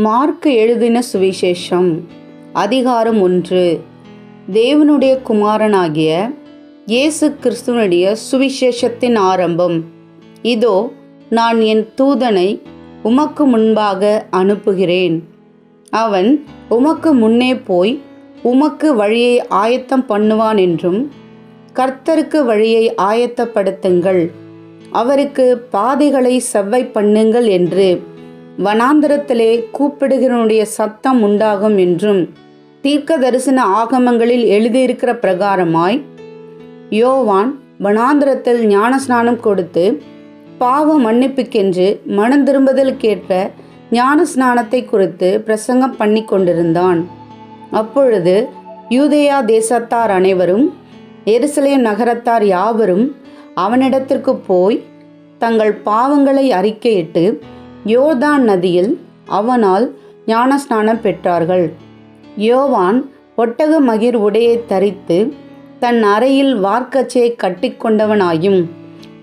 Mark எழுதின சுவிசேஷம் அதிகாரம் 1. தேவனுடைய குமாரனாகிய இயேசு கிறிஸ்துவனுடைய சுவிசேஷத்தின் ஆரம்பம். இதோ, நான் என் தூதனை உமக்கு முன்பாக அனுப்புகிறேன். அவன் உமக்கு முன்னே போய் உமக்கு வழியை ஆயத்தம் பண்ணுவான் என்றும், கர்த்தருக்கு வழியை ஆயத்தப்படுத்துங்கள், அவருக்கு பாதைகளை செவ்வை பண்ணுங்கள் என்று வனாந்தரத்திலே கூப்பிடுகிறவனுடைய சத்தம் உண்டாகும் என்றும் தீர்க்க தரிசன ஆகமங்களில் எழுதியிருக்கிற பிரகாரமாய் யோவான் வனாந்தரத்தில் ஞானஸ்நானம் கொடுத்து பாவ மன்னிப்புக்கென்று மனம் திரும்புதலுக்கேற்ற ஞானஸ்நானத்தை குறித்து பிரசங்கம் பண்ணி கொண்டிருந்தான். அப்பொழுது யூதேயா தேசத்தார் அனைவரும் எருசலேம் நகரத்தார் யாவரும் அவனிடத்திற்கு போய் தங்கள் பாவங்களை அறிக்கையிட்டு யோர்தான் நதியில் அவனால் ஞானஸ்நானம் பெற்றார்கள். யோவான் ஒட்டக மகிர் உடையை தரித்து தன் அறையில் வார்க்கச்சையை கட்டி கொண்டவனாயும்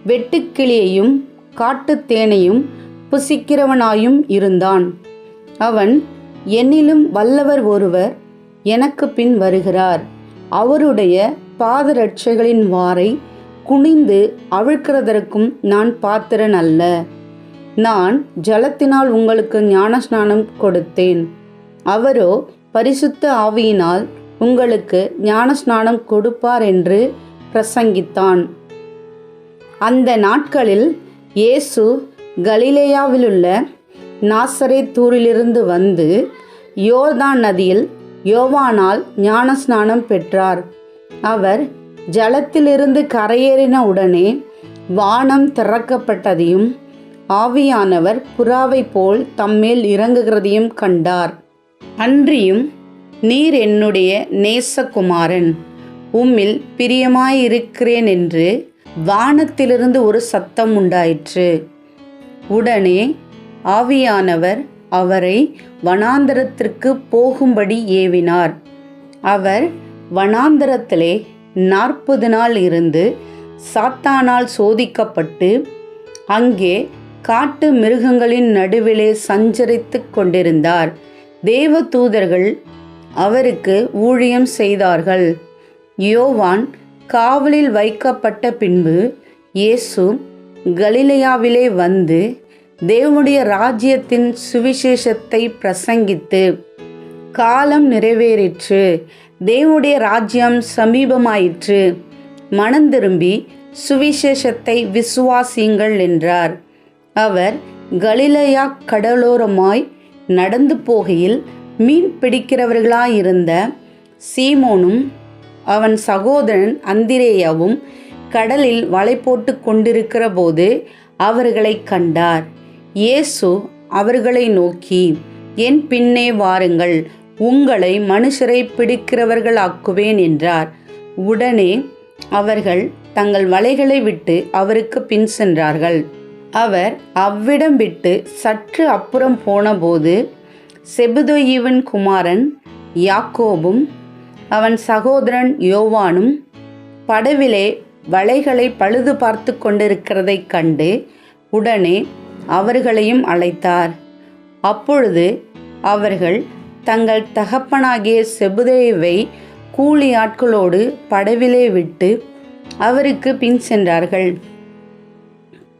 வெட்டுக்கிளியையும் காட்டுத்தேனையும் புசிக்கிறவனாயும் இருந்தான். அவன், என்னிலும் வல்லவர் ஒருவர் எனக்கு பின் வருகிறார், அவருடைய பாதரட்சைகளின் வாரை குனிந்து அவிழ்க்கிறதற்கும் நான் பாத்திரன் அல்ல. நான் ஜலத்தினால் உங்களுக்கு ஞானஸ்நானம் கொடுத்தேன், அவரோ பரிசுத்த ஆவியினால் உங்களுக்கு ஞானஸ்நானம் கொடுப்பார் என்று பிரசங்கித்தான். அந்த நாட்களில் இயேசு கலிலேயாவிலுள்ள நாசரேத்தூரிலிருந்து வந்து யோர்தான் நதியில் யோவானால் ஞானஸ்நானம் பெற்றார். அவர் ஜலத்திலிருந்து கரையேறின உடனே வானம் திறக்கப்பட்டதையும் ஆவியானவர் புறாவை போல் தம்மேல் இறங்குகிறதையும் கண்டார். அன்றியும், நீர் என்னுடைய நேசகுமாரன், உம்மில் பிரியமாயிருக்கிறேன் என்று வானத்திலிருந்து ஒரு சத்தம் உண்டாயிற்று. உடனே ஆவியானவர் அவரை வனாந்தரத்திற்கு போகும்படி ஏவினார். அவர் வனாந்தரத்திலே 40 நாள் இருந்து சாத்தானால் சோதிக்கப்பட்டு அங்கே காட்டு மிருகங்களின் நடுவிலே சஞ்சரித்து கொண்டிருந்தார். தேவ தூதர்கள் அவருக்கு ஊழியம் செய்தார்கள். யோவான் காவலில் வைக்கப்பட்ட பின்பு இயேசு கலிலேயாவிலே வந்து தேவனுடைய ராஜ்யத்தின் சுவிசேஷத்தை பிரசங்கித்து, காலம் நிறைவேறிற்று, தேவனுடைய ராஜ்யம் சமீபமாயிற்று, மனம் திரும்பி சுவிசேஷத்தை விசுவாசியுங்கள் என்றார். அவர் கலிலேயா கடலோரமாய் நடந்து போகையில் மீன் பிடிக்கிறவர்களாயிருந்த சீமோனும் அவன் சகோதரன் அந்திரேயாவும் கடலில் வலை போட்டு கொண்டிருக்கிற போது அவர்களை கண்டார். இயேசு அவர்களை நோக்கி, என் பின்னே வாருங்கள், உங்களை மனுஷரை பிடிக்கிறவர்களாக்குவேன் என்றார். உடனே அவர்கள் தங்கள் வலைகளை விட்டு அவருக்கு பின் சென்றார்கள். அவர் அவ்விடம் விட்டு சற்று அப்புறம் போனபோது செபதேயுவின் குமாரன் யாக்கோபும் அவன் சகோதரன் யோவானும் படவிலே வலைகளை பழுது பார்த்து கொண்டிருக்கிறதை கண்டு உடனே அவர்களையும் அழைத்தார். அப்பொழுது அவர்கள் தங்கள் தகப்பனாகிய செபதேயுவை கூலி ஆட்களோடு படவிலே விட்டு அவருக்கு பின் சென்றார்கள்.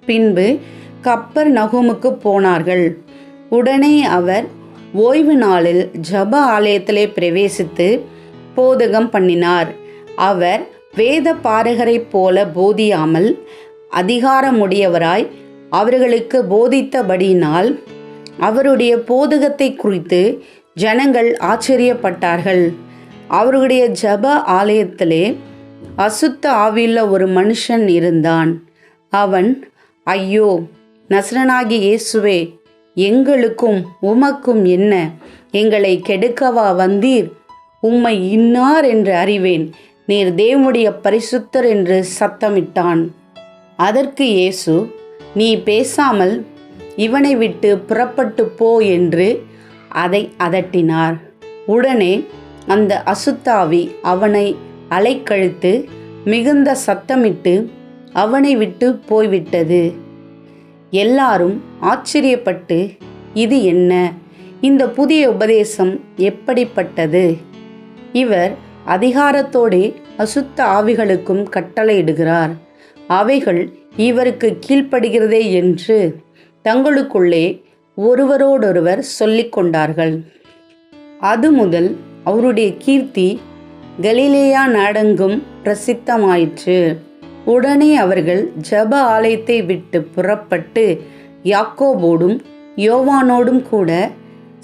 பின்பு கப்பர்நகூமுக்கு போனார்கள். உடனே அவர் ஓய்வு நாளில் ஜெப ஆலயத்திலே பிரவேசித்து போதகம் பண்ணினார். அவர் வேத பாரகரைப் போல போதியாமல் அதிகாரமுடையவராய் அவர்களுக்கு போதித்தபடியினால் அவருடைய போதகத்தை குறித்து ஜனங்கள் ஆச்சரியப்பட்டார்கள். அவருடைய ஜெப ஆலயத்திலே அசுத்த ஆவியுள்ள ஒரு மனுஷன் இருந்தான். அவன், ஐயோ, நசரனாகிய இயேசுவே, எங்களுக்கும் உமக்கும் என்ன? எங்களை கெடுக்கவா வந்தீர்? உம்மை இன்னார் என்று அறிவேன், நீர் தேவனுடைய பரிசுத்தர் என்று சத்தமிட்டான். அதற்கு இயேசு, நீ பேசாமல் இவனை விட்டு புறப்பட்டு போ என்று அதை அதட்டினார். உடனே அந்த அசுத்தாவி அவனை அலைக்கழித்து மிகுந்த சத்தமிட்டு அவனை விட்டு போய்விட்டது. எல்லாரும் ஆச்சரியப்பட்டு, இது என்ன? இந்த புதிய உபதேசம் எப்படிப்பட்டது? இவர் அதிகாரத்தோடே அசுத்த ஆவிகளுக்கும் கட்டளையிடுகிறார், அவைகள் இவருக்கு கீழ்ப்படுகிறதே என்று தங்களுக்குள்ளே ஒருவரோடொருவர் சொல்லிக் கொண்டார்கள். அது முதல் அவருடைய கீர்த்தி கலிலேயா நாடெங்கும் பிரசித்தமாயிற்று. உடனே அவர்கள் ஜெப ஆலயத்தை விட்டு புறப்பட்டு யாக்கோபோடும் யோவானோடும் கூட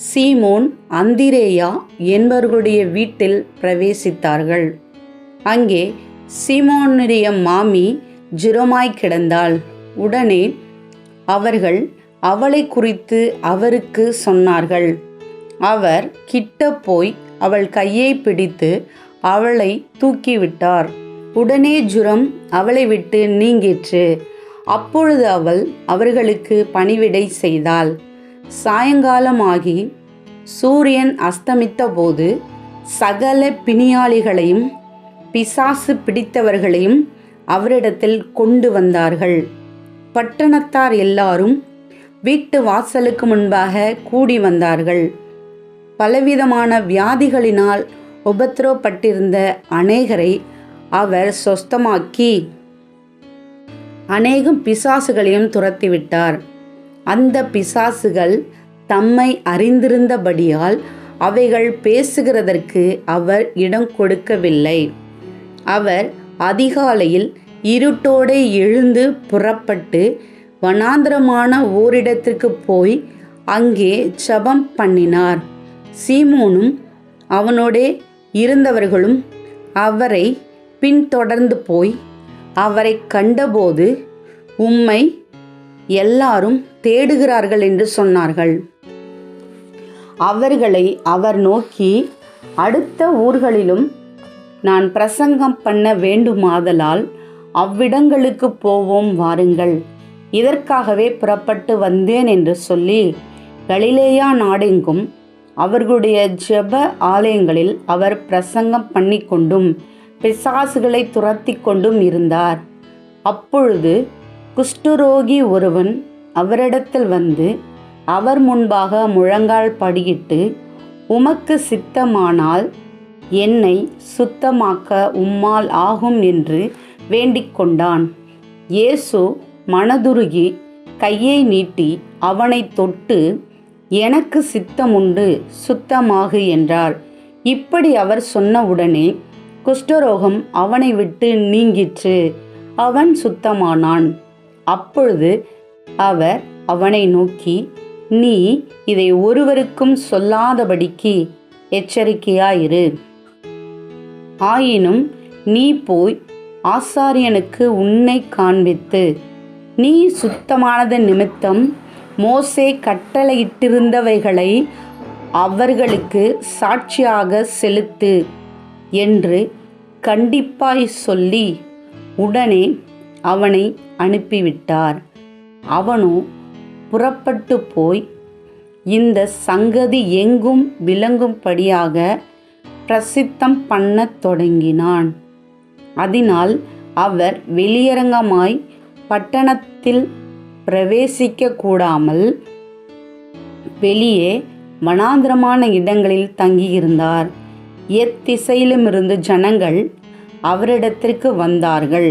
சீமோன், அந்திரேயா என்பவர்களுடைய வீட்டில் பிரவேசித்தார்கள். அங்கே சீமோனுடைய மாமி ஜுரமாய் கிடந்தாள். உடனே அவர்கள் அவளை குறித்து அவருக்கு சொன்னார்கள். அவர் கிட்ட போய் அவள் கையை பிடித்து அவளை தூக்கிவிட்டார். உடனே ஜுரம் அவளை விட்டு நீங்கிற்று. அப்பொழுது அவள் அவர்களுக்கு பணிவிடை செய்தாள். சாயங்காலமாகி சூரியன் அஸ்தமித்த போது சகல பிணியாளிகளையும் பிசாசு பிடித்தவர்களையும் அவரிடத்தில் கொண்டு வந்தார்கள். பட்டணத்தார் எல்லாரும் வீட்டு வாசலுக்கு முன்பாக கூடி வந்தார்கள். பலவிதமான வியாதிகளினால் உபத்திரவப்பட்டிருந்த அநேகரை அவர் சொஸ்தமாக்கி அநேகம் பிசாசுகளையும் துரத்திவிட்டார். அந்த பிசாசுகள் தம்மை அறிந்திருந்தபடியால் அவைகள் பேசுகிறதற்கு அவர் இடம் கொடுக்கவில்லை. அவர் அதிகாலையில் இருட்டோடே எழுந்து புறப்பட்டு வனாந்தரமான ஓரிடத்திற்கு போய் அங்கே ஜெபம் பண்ணினார். சீமோனும் அவனோடே இருந்தவர்களும் அவரை பின்தொடர்ந்து போய் அவரை கண்டபோது, உம்மை எல்லாரும் தேடுகிறார்கள் என்று சொன்னார்கள். அவர்களை அவர் நோக்கி, அடுத்த ஊர்களிலும் நான் பிரசங்கம் பண்ண வேண்டுமாதலால் அவ்விடங்களுக்கு போவோம் வாருங்கள், இதற்காகவே புறப்பட்டு வந்தேன் என்று சொல்லி கலிலேயா நாடெங்கும் அவர்களுடைய ஜெப ஆலயங்களில் அவர் பிரசங்கம் பண்ணி கொண்டும் பிசாசுகளை துரத்தி கொண்டும் இருந்தார். அப்பொழுது குஷ்டரோகி ஒருவன் அவரிடத்தில் வந்து அவர் முன்பாக முழங்கால் படியிட்டு, உமக்கு சித்தமானால் என்னை சுத்தமாக்க உம்மால் ஆகும் என்று வேண்டிக் கொண்டான். இயேசு மனதுருகி கையை நீட்டி அவனை தொட்டு, எனக்கு சித்தமுண்டு, சுத்தமாகு என்றார். இப்படி அவர் சொன்னவுடனே குஷ்டரோகம் அவனை விட்டு நீங்கிற்று. அவன் சுத்தமானான். அப்பொழுது அவர் அவனை நோக்கி, நீ இதை ஒருவருக்கும் சொல்லாதபடிக்கு எச்சரிக்கையாயிரு. ஆயினும் நீ போய் ஆசாரியனுக்கு உன்னை காண்பித்து, நீ சுத்தமானது நிமித்தம் மோசே கட்டளையிட்டிருந்தவைகளை அவர்களுக்கு சாட்சியாக செலுத்து என்று கண்டிப்பாய் சொல்லி உடனே அவனை அனுப்பிவிட்டார். அவனோ புறப்பட்டு போய் இந்த சங்கதி எங்கும் விளங்கும்படியாக பிரசித்தம் பண்ணத் தொடங்கினான். அதனால் அவர் வெளியரங்கமாய் பட்டணத்தில் பிரவேசிக்க கூடாமல் வெளியே வனாந்திரமான இடங்களில் தங்கியிருந்தார். எத்திசையிலுமிருந்து ஜனங்கள் அவரிடத்திற்கு வந்தார்கள்.